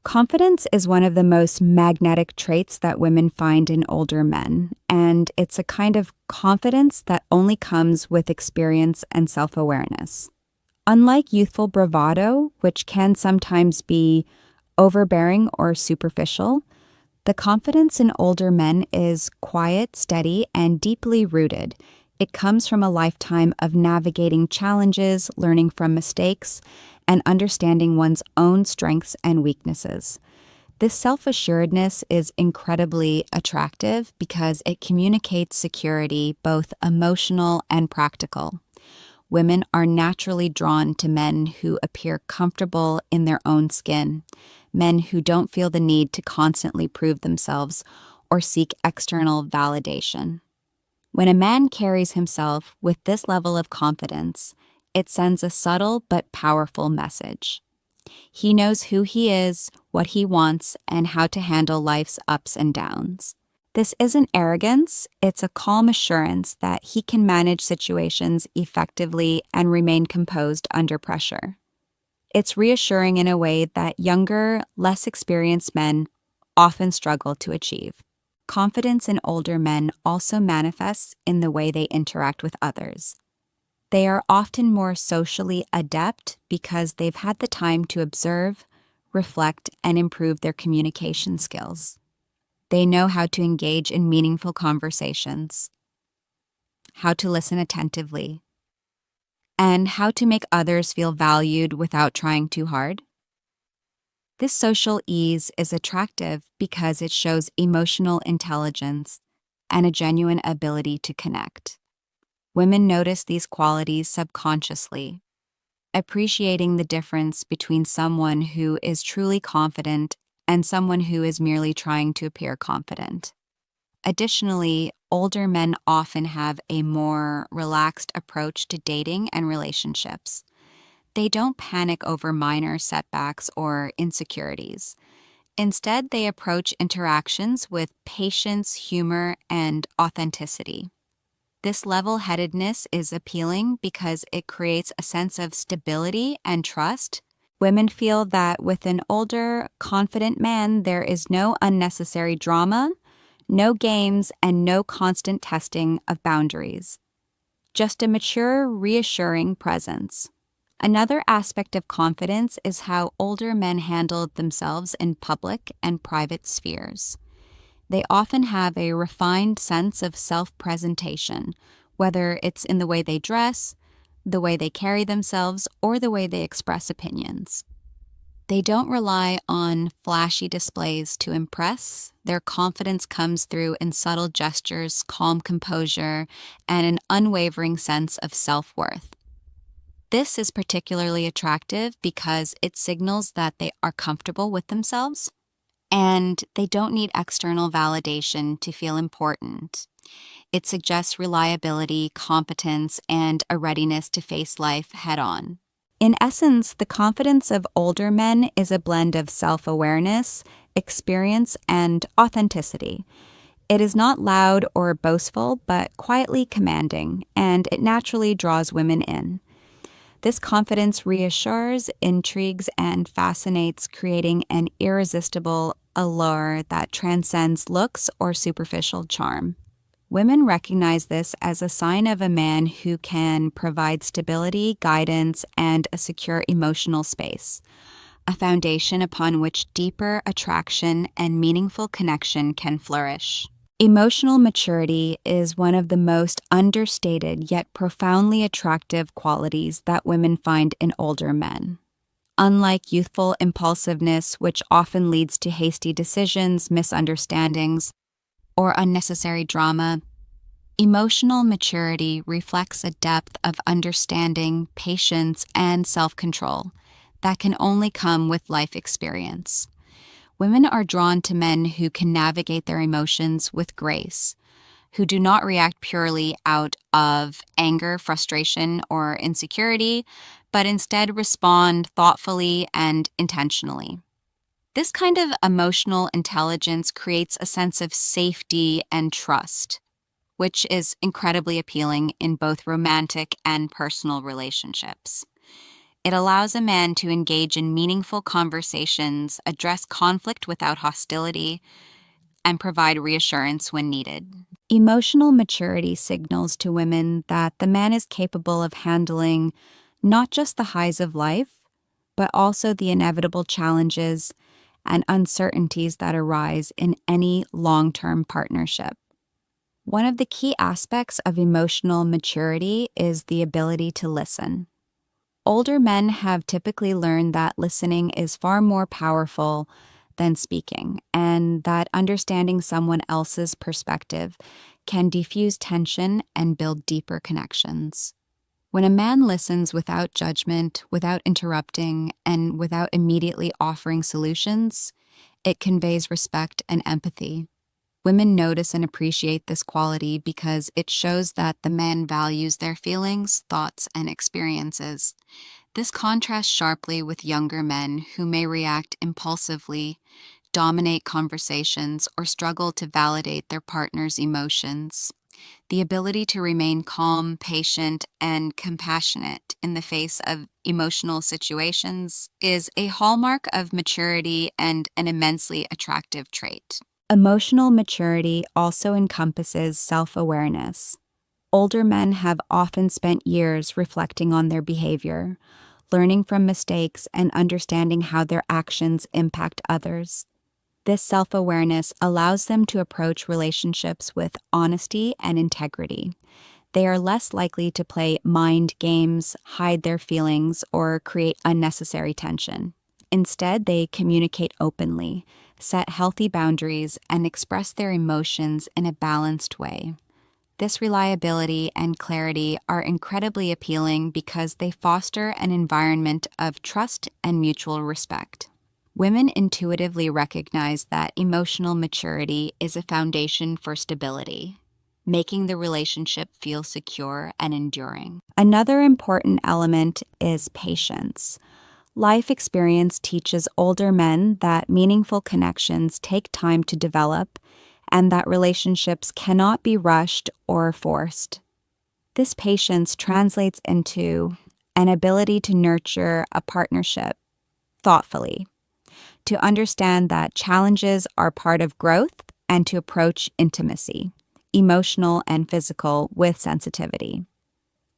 Confidence is one of the most magnetic traits that women find in older men, and it's a kind of confidence that only comes with experience and self-awareness. Unlike youthful bravado, which can sometimes be overbearing or superficial, the confidence in older men is quiet, steady, and deeply rooted. It comes from a lifetime of navigating challenges, learning from mistakes, and understanding one's own strengths and weaknesses. This self-assuredness is incredibly attractive because it communicates security, both emotional and practical. Women are naturally drawn to men who appear comfortable in their own skin, men who don't feel the need to constantly prove themselves or seek external validation. When a man carries himself with this level of confidence, it sends a subtle but powerful message. He knows who he is, what he wants, and how to handle life's ups and downs. This isn't arrogance, it's a calm assurance that he can manage situations effectively and remain composed under pressure. It's reassuring in a way that younger, less experienced men often struggle to achieve. Confidence in older men also manifests in the way they interact with others. They are often more socially adept because they've had the time to observe, reflect, and improve their communication skills. They know how to engage in meaningful conversations, how to listen attentively, and how to make others feel valued without trying too hard. This social ease is attractive because it shows emotional intelligence and a genuine ability to connect. Women notice these qualities subconsciously, appreciating the difference between someone who is truly confident and someone who is merely trying to appear confident. Additionally, older men often have a more relaxed approach to dating and relationships. They don't panic over minor setbacks or insecurities. Instead, they approach interactions with patience, humor, and authenticity. This level-headedness is appealing because it creates a sense of stability and trust. Women feel that with an older, confident man, there is no unnecessary drama, no games, and no constant testing of boundaries. Just a mature, reassuring presence. Another aspect of confidence is how older men handle themselves in public and private spheres. They often have a refined sense of self-presentation, whether it's in the way they dress, the way they carry themselves, or the way they express opinions. They don't rely on flashy displays to impress. Their confidence comes through in subtle gestures, calm composure, and an unwavering sense of self-worth. This is particularly attractive because it signals that they are comfortable with themselves and they don't need external validation to feel important. It suggests reliability, competence, and a readiness to face life head-on. In essence, the confidence of older men is a blend of self-awareness, experience, and authenticity. It is not loud or boastful, but quietly commanding, and it naturally draws women in. This confidence reassures, intrigues, and fascinates, creating an irresistible allure that transcends looks or superficial charm. Women recognize this as a sign of a man who can provide stability, guidance, and a secure emotional space, a foundation upon which deeper attraction and meaningful connection can flourish. Emotional maturity is one of the most understated yet profoundly attractive qualities that women find in older men. Unlike youthful impulsiveness, which often leads to hasty decisions, misunderstandings, or unnecessary drama, emotional maturity reflects a depth of understanding, patience, and self-control that can only come with life experience. Women are drawn to men who can navigate their emotions with grace, who do not react purely out of anger, frustration, or insecurity, but instead respond thoughtfully and intentionally. This kind of emotional intelligence creates a sense of safety and trust, which is incredibly appealing in both romantic and personal relationships. It allows a man to engage in meaningful conversations, address conflict without hostility, and provide reassurance when needed. Emotional maturity signals to women that the man is capable of handling not just the highs of life, but also the inevitable challenges and uncertainties that arise in any long-term partnership. One of the key aspects of emotional maturity is the ability to listen. Older men have typically learned that listening is far more powerful than speaking, and that understanding someone else's perspective can diffuse tension and build deeper connections. When a man listens without judgment, without interrupting, and without immediately offering solutions, it conveys respect and empathy. Women notice and appreciate this quality because it shows that the man values their feelings, thoughts, and experiences. This contrasts sharply with younger men who may react impulsively, dominate conversations, or struggle to validate their partner's emotions. The ability to remain calm, patient, and compassionate in the face of emotional situations is a hallmark of maturity and an immensely attractive trait. Emotional maturity also encompasses self-awareness. Older men have often spent years reflecting on their behavior, learning from mistakes, and understanding how their actions impact others. This self-awareness allows them to approach relationships with honesty and integrity. They are less likely to play mind games, hide their feelings, or create unnecessary tension. Instead, they communicate openly, set healthy boundaries, and express their emotions in a balanced way. This reliability and clarity are incredibly appealing because they foster an environment of trust and mutual respect. Women intuitively recognize that emotional maturity is a foundation for stability, making the relationship feel secure and enduring. Another important element is patience. Life experience teaches older men that meaningful connections take time to develop and that relationships cannot be rushed or forced. This patience translates into an ability to nurture a partnership thoughtfully, to understand that challenges are part of growth, and to approach intimacy, emotional and physical, with sensitivity.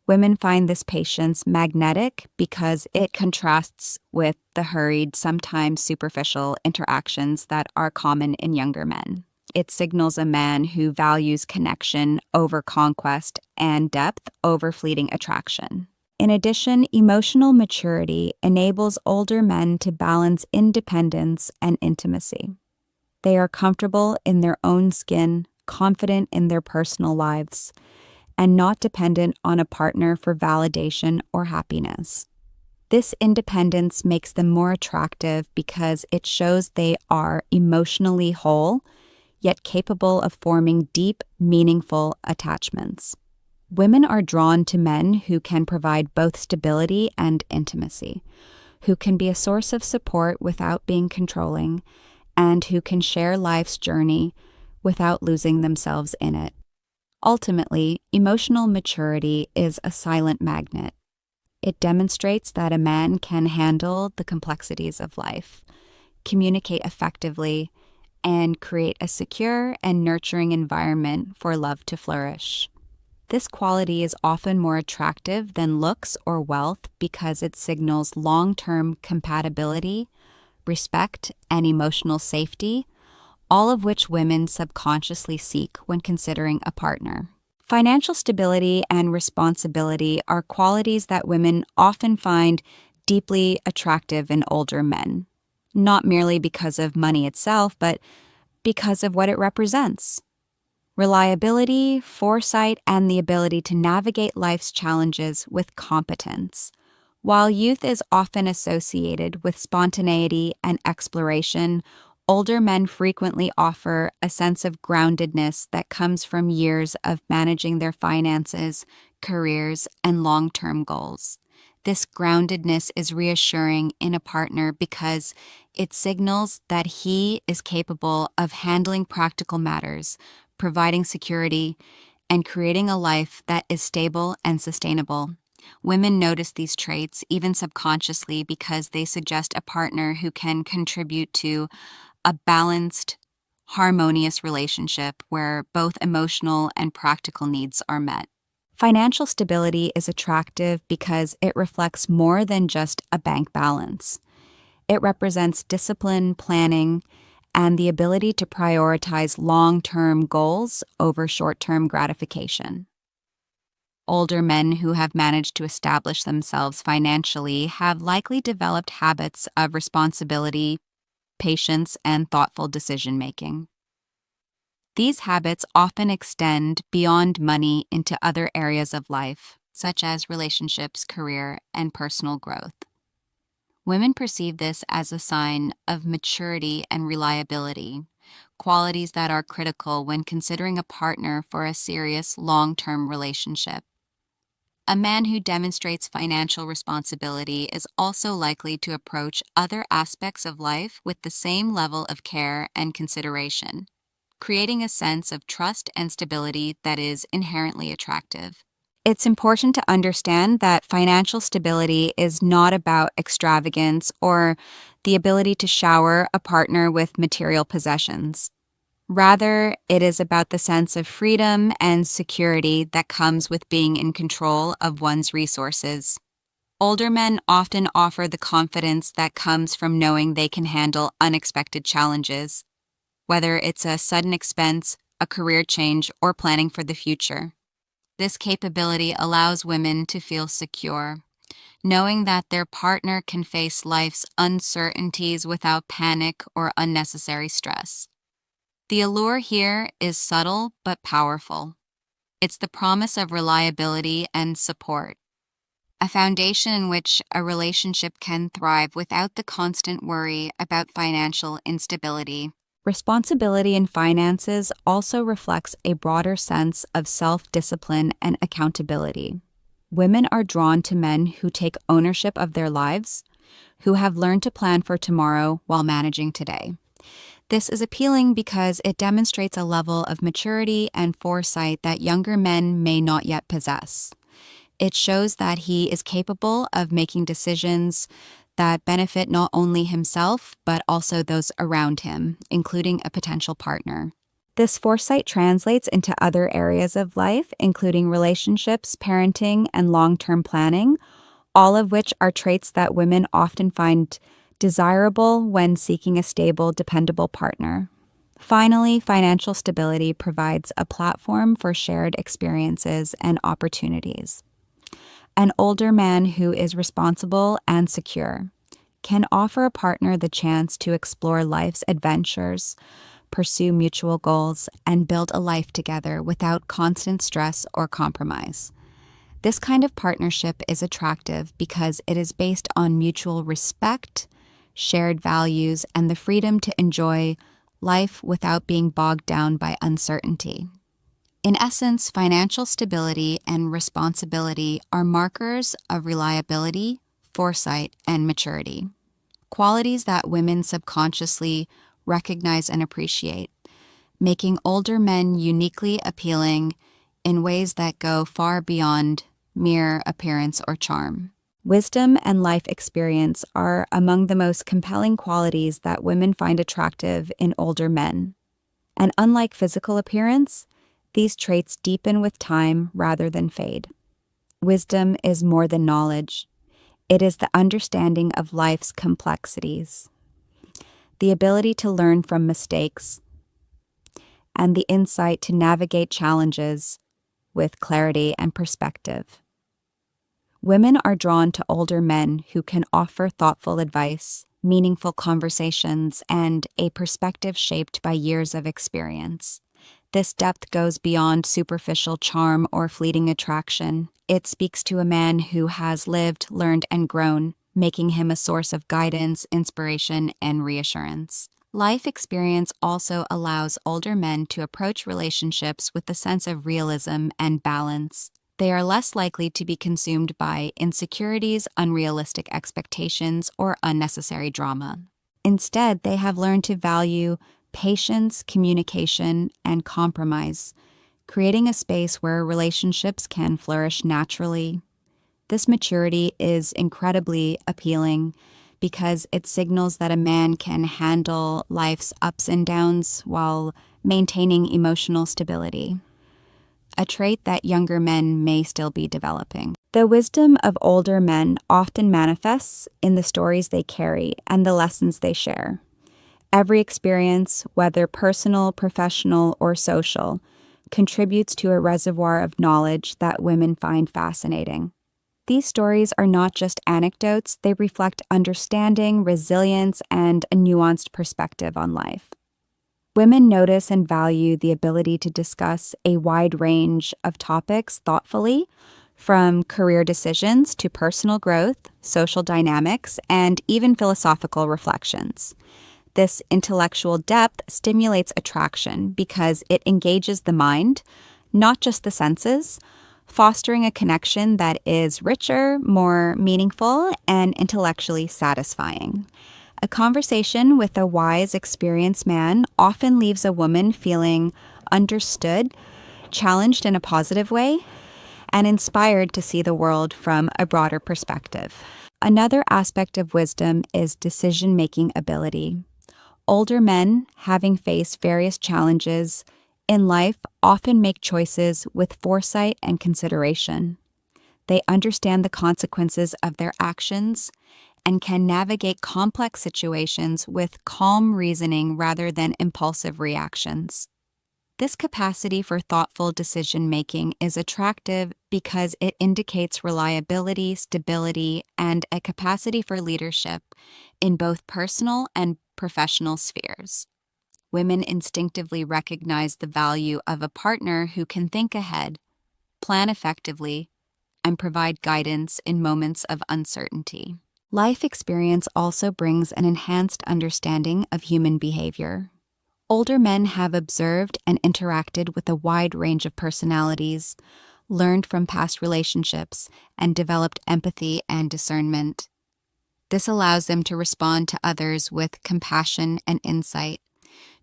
Women find this patience magnetic because it contrasts with the hurried, sometimes superficial interactions that are common in younger men. It signals a man who values connection over conquest and depth over fleeting attraction. In addition, emotional maturity enables older men to balance independence and intimacy. They are comfortable in their own skin, confident in their personal lives, and not dependent on a partner for validation or happiness. This independence makes them more attractive because it shows they are emotionally whole, yet capable of forming deep, meaningful attachments. Women are drawn to men who can provide both stability and intimacy, who can be a source of support without being controlling, and who can share life's journey without losing themselves in it. Ultimately, emotional maturity is a silent magnet. It demonstrates that a man can handle the complexities of life, communicate effectively, and create a secure and nurturing environment for love to flourish. This quality is often more attractive than looks or wealth because it signals long-term compatibility, respect, and emotional safety, all of which women subconsciously seek when considering a partner. Financial stability and responsibility are qualities that women often find deeply attractive in older men, not merely because of money itself, but because of what it represents. Reliability, foresight, and the ability to navigate life's challenges with competence. While youth is often associated with spontaneity and exploration, older men frequently offer a sense of groundedness that comes from years of managing their finances, careers, and long-term goals. This groundedness is reassuring in a partner because it signals that he is capable of handling practical matters, providing security, and creating a life that is stable and sustainable. Women notice these traits, even subconsciously, because they suggest a partner who can contribute to a balanced, harmonious relationship where both emotional and practical needs are met. Financial stability is attractive because it reflects more than just a bank balance. It represents discipline, planning, and the ability to prioritize long-term goals over short-term gratification. Older men who have managed to establish themselves financially have likely developed habits of responsibility, patience, and thoughtful decision-making. These habits often extend beyond money into other areas of life, such as relationships, career, and personal growth. Women perceive this as a sign of maturity and reliability, qualities that are critical when considering a partner for a serious, long-term relationship. A man who demonstrates financial responsibility is also likely to approach other aspects of life with the same level of care and consideration, creating a sense of trust and stability that is inherently attractive. It's important to understand that financial stability is not about extravagance or the ability to shower a partner with material possessions. Rather, it is about the sense of freedom and security that comes with being in control of one's resources. Older men often offer the confidence that comes from knowing they can handle unexpected challenges, whether it's a sudden expense, a career change, or planning for the future. This capability allows women to feel secure, knowing that their partner can face life's uncertainties without panic or unnecessary stress. The allure here is subtle but powerful. It's the promise of reliability and support, a foundation in which a relationship can thrive without the constant worry about financial instability. Responsibility in finances also reflects a broader sense of self-discipline and accountability. Women are drawn to men who take ownership of their lives, who have learned to plan for tomorrow while managing today. This is appealing because it demonstrates a level of maturity and foresight that younger men may not yet possess. It shows that he is capable of making decisions that benefit not only himself, but also those around him, including a potential partner. This foresight translates into other areas of life, including relationships, parenting, and long-term planning, all of which are traits that women often find desirable when seeking a stable, dependable partner. Finally, financial stability provides a platform for shared experiences and opportunities. An older man who is responsible and secure can offer a partner the chance to explore life's adventures, pursue mutual goals, and build a life together without constant stress or compromise. This kind of partnership is attractive because it is based on mutual respect, shared values, and the freedom to enjoy life without being bogged down by uncertainty. In essence, financial stability and responsibility are markers of reliability, foresight, and maturity, qualities that women subconsciously recognize and appreciate, making older men uniquely appealing in ways that go far beyond mere appearance or charm. Wisdom and life experience are among the most compelling qualities that women find attractive in older men. And unlike physical appearance, these traits deepen with time rather than fade. Wisdom is more than knowledge. It is the understanding of life's complexities, the ability to learn from mistakes, and the insight to navigate challenges with clarity and perspective. Women are drawn to older men who can offer thoughtful advice, meaningful conversations, and a perspective shaped by years of experience. This depth goes beyond superficial charm or fleeting attraction. It speaks to a man who has lived, learned, and grown, making him a source of guidance, inspiration, and reassurance. Life experience also allows older men to approach relationships with a sense of realism and balance. They are less likely to be consumed by insecurities, unrealistic expectations, or unnecessary drama. Instead, they have learned to value patience, communication, and compromise, creating a space where relationships can flourish naturally, This maturity is incredibly appealing because it signals that a man can handle life's ups and downs while maintaining emotional stability, a trait that younger men may still be developing. The wisdom of older men often manifests in the stories they carry and the lessons they share. Every experience, whether personal, professional, or social, contributes to a reservoir of knowledge that women find fascinating. These stories are not just anecdotes, they reflect understanding, resilience, and a nuanced perspective on life. Women notice and value the ability to discuss a wide range of topics thoughtfully, from career decisions to personal growth, social dynamics, and even philosophical reflections. This intellectual depth stimulates attraction because it engages the mind, not just the senses, fostering a connection that is richer, more meaningful, and intellectually satisfying. A conversation with a wise, experienced man often leaves a woman feeling understood, challenged in a positive way, and inspired to see the world from a broader perspective. Another aspect of wisdom is decision-making ability. Older men, having faced various challenges in life, often make choices with foresight and consideration. They understand the consequences of their actions and can navigate complex situations with calm reasoning rather than impulsive reactions. This capacity for thoughtful decision-making is attractive because it indicates reliability, stability, and a capacity for leadership in both personal and professional spheres. Women instinctively recognize the value of a partner who can think ahead, plan effectively, and provide guidance in moments of uncertainty. Life experience also brings an enhanced understanding of human behavior. Older men have observed and interacted with a wide range of personalities, learned from past relationships, and developed empathy and discernment. This allows them to respond to others with compassion and insight,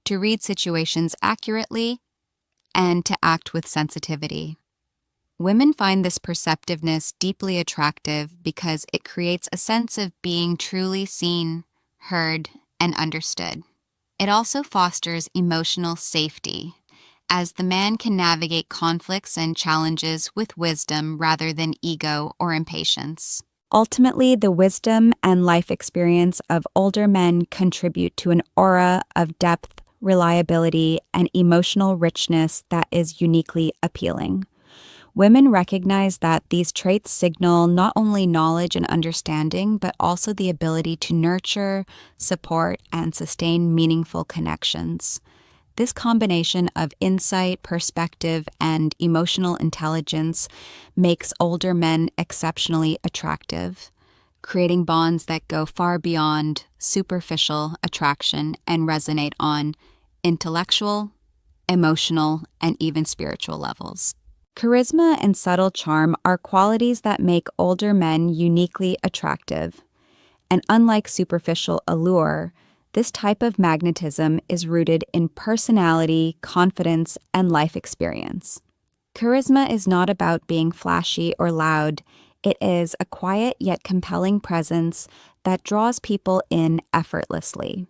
to read situations accurately, and to act with sensitivity. Women find this perceptiveness deeply attractive because it creates a sense of being truly seen, heard, and understood. It also fosters emotional safety, as the man can navigate conflicts and challenges with wisdom rather than ego or impatience. Ultimately, the wisdom and life experience of older men contribute to an aura of depth, reliability, and emotional richness that is uniquely appealing. Women recognize that these traits signal not only knowledge and understanding, but also the ability to nurture, support, and sustain meaningful connections. This combination of insight, perspective, and emotional intelligence makes older men exceptionally attractive, creating bonds that go far beyond superficial attraction and resonate on intellectual, emotional, and even spiritual levels. Charisma and subtle charm are qualities that make older men uniquely attractive. And unlike superficial allure, this type of magnetism is rooted in personality, confidence, and life experience. Charisma is not about being flashy or loud. It is a quiet yet compelling presence that draws people in effortlessly.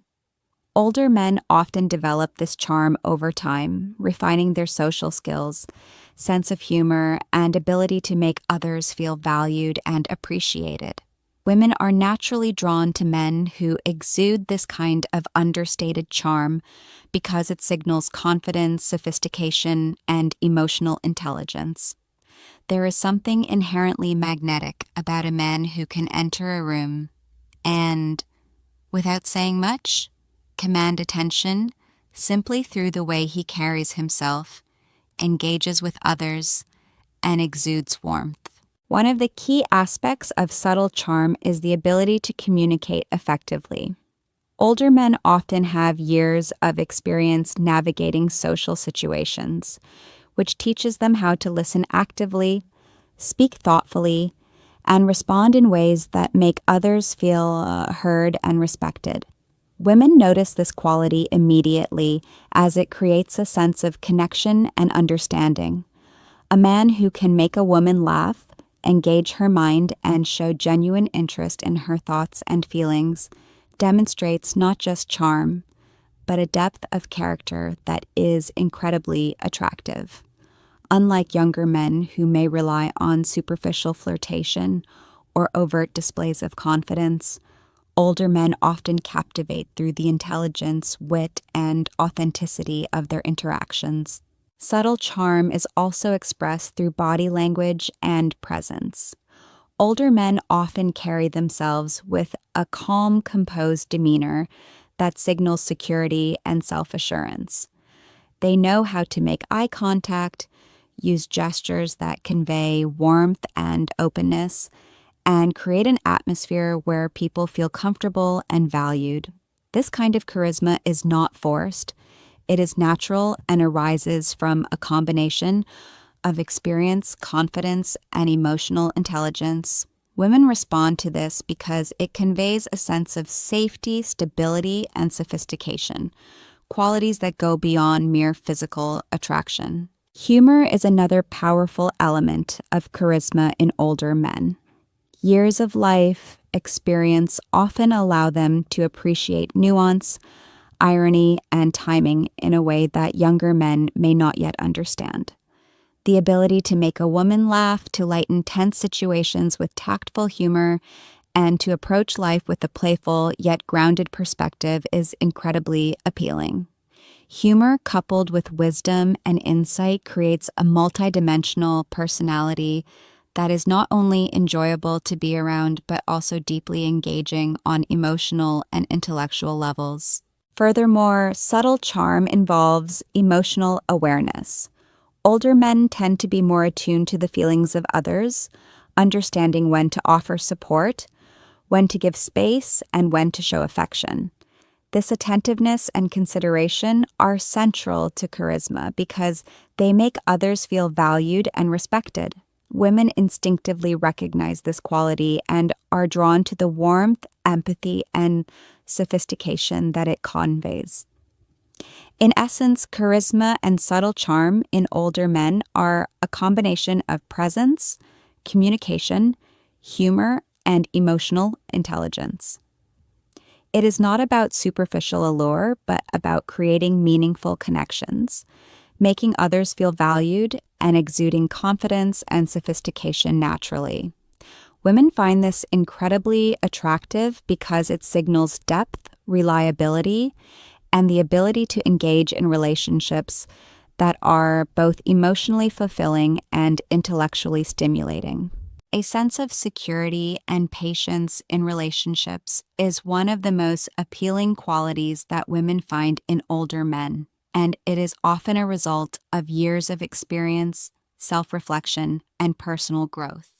Older men often develop this charm over time, refining their social skills, sense of humor, and ability to make others feel valued and appreciated. Women are naturally drawn to men who exude this kind of understated charm because it signals confidence, sophistication, and emotional intelligence. There is something inherently magnetic about a man who can enter a room and, without saying much, command attention simply through the way he carries himself, engages with others, and exudes warmth. One of the key aspects of subtle charm is the ability to communicate effectively. Older men often have years of experience navigating social situations, which teaches them how to listen actively, speak thoughtfully, and respond in ways that make others feel heard and respected. Women notice this quality immediately as it creates a sense of connection and understanding. A man who can make a woman laugh, engage her mind and show genuine interest in her thoughts and feelings demonstrates not just charm, but a depth of character that is incredibly attractive. Unlike younger men who may rely on superficial flirtation or overt displays of confidence, older men often captivate through the intelligence, wit, and authenticity of their interactions. Subtle charm is also expressed through body language and presence. Older men often carry themselves with a calm, composed demeanor that signals security and self-assurance. They know how to make eye contact, use gestures that convey warmth and openness, and create an atmosphere where people feel comfortable and valued. This kind of charisma is not forced. It is natural and arises from a combination of experience, confidence, and emotional intelligence. Women respond to this because it conveys a sense of safety, stability, and sophistication, qualities that go beyond mere physical attraction. Humor is another powerful element of charisma in older men. Years of life experience often allow them to appreciate nuance, irony, and timing in a way that younger men may not yet understand. The ability to make a woman laugh, to lighten tense situations with tactful humor, and to approach life with a playful yet grounded perspective is incredibly appealing. Humor coupled with wisdom and insight creates a multidimensional personality that is not only enjoyable to be around, but also deeply engaging on emotional and intellectual levels. Furthermore, subtle charm involves emotional awareness. Older men tend to be more attuned to the feelings of others, understanding when to offer support, when to give space, and when to show affection. This attentiveness and consideration are central to charisma because they make others feel valued and respected. Women instinctively recognize this quality and are drawn to the warmth, empathy, and sophistication that it conveys. In essence, charisma and subtle charm in older men are a combination of presence, communication, humor, and emotional intelligence. It is not about superficial allure, but about creating meaningful connections, making others feel valued, and exuding confidence and sophistication naturally. Women find this incredibly attractive because it signals depth, reliability, and the ability to engage in relationships that are both emotionally fulfilling and intellectually stimulating. A sense of security and patience in relationships is one of the most appealing qualities that women find in older men, and it is often a result of years of experience, self-reflection, and personal growth.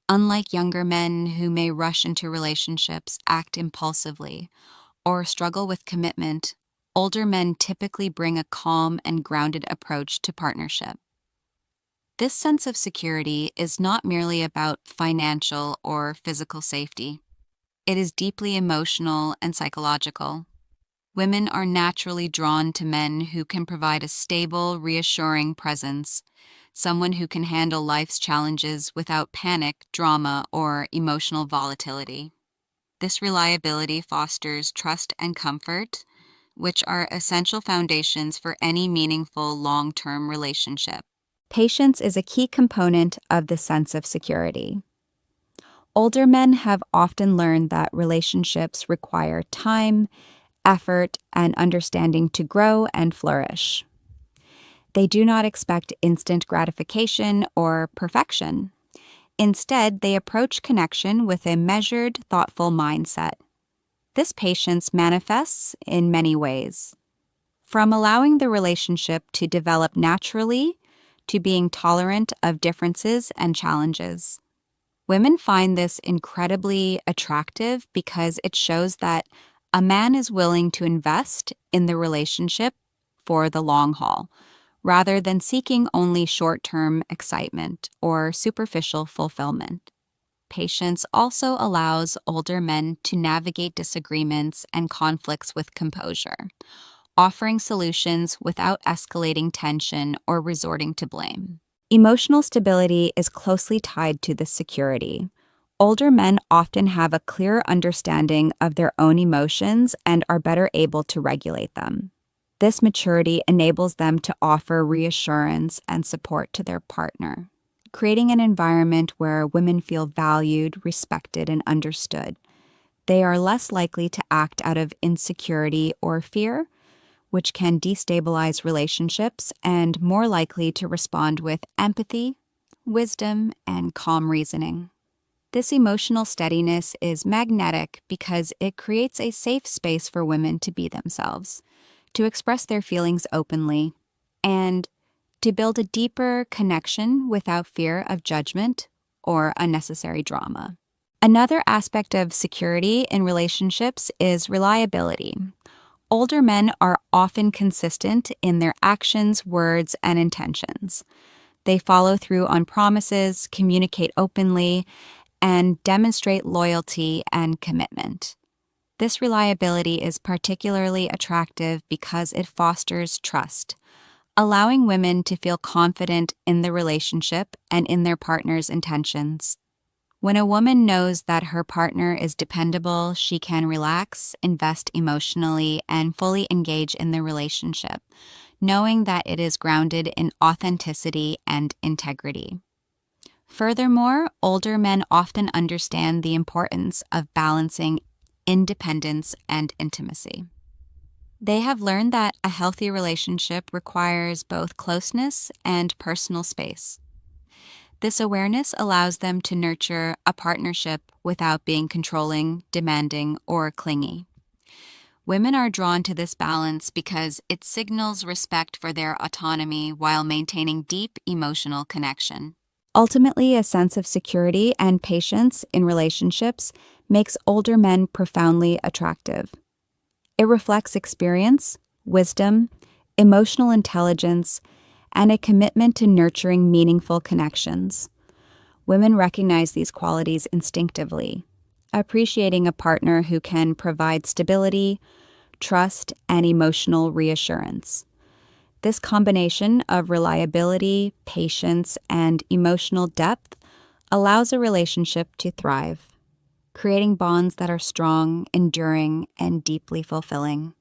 Unlike younger men who may rush into relationships, act impulsively, or struggle with commitment, older men typically bring a calm and grounded approach to partnership. This sense of security is not merely about financial or physical safety. It is deeply emotional and psychological. Women are naturally drawn to men who can provide a stable, reassuring presence, someone who can handle life's challenges without panic, drama, or emotional volatility. This reliability fosters trust and comfort, which are essential foundations for any meaningful long-term relationship. Patience is a key component of the sense of security. Older men have often learned that relationships require time, effort, and understanding to grow and flourish. They do not expect instant gratification or perfection. Instead, they approach connection with a measured, thoughtful mindset. This patience manifests in many ways, from allowing the relationship to develop naturally to being tolerant of differences and challenges. Women find this incredibly attractive because it shows that a man is willing to invest in the relationship for the long haul, rather than seeking only short-term excitement or superficial fulfillment. Patience also allows older men to navigate disagreements and conflicts with composure, offering solutions without escalating tension or resorting to blame. Emotional stability is closely tied to this security. Older men often have a clearer understanding of their own emotions and are better able to regulate them. This maturity enables them to offer reassurance and support to their partner, creating an environment where women feel valued, respected, and understood. They are less likely to act out of insecurity or fear, which can destabilize relationships, and more likely to respond with empathy, wisdom, and calm reasoning. This emotional steadiness is magnetic because it creates a safe space for women to be themselves, to express their feelings openly, and to build a deeper connection without fear of judgment or unnecessary drama. Another aspect of security in relationships is reliability. Older men are often consistent in their actions, words, and intentions. They follow through on promises, communicate openly, and demonstrate loyalty and commitment. This reliability is particularly attractive because it fosters trust, allowing women to feel confident in the relationship and in their partner's intentions. When a woman knows that her partner is dependable, she can relax, invest emotionally, and fully engage in the relationship, knowing that it is grounded in authenticity and integrity. Furthermore, older men often understand the importance of balancing independence and intimacy. They have learned that a healthy relationship requires both closeness and personal space. This awareness allows them to nurture a partnership without being controlling, demanding, or clingy. Women are drawn to this balance because it signals respect for their autonomy while maintaining deep emotional connection. Ultimately, a sense of security and patience in relationships makes older men profoundly attractive. It reflects experience, wisdom, emotional intelligence, and a commitment to nurturing meaningful connections. Women recognize these qualities instinctively, appreciating a partner who can provide stability, trust, and emotional reassurance. This combination of reliability, patience, and emotional depth allows a relationship to thrive, creating bonds that are strong, enduring, and deeply fulfilling.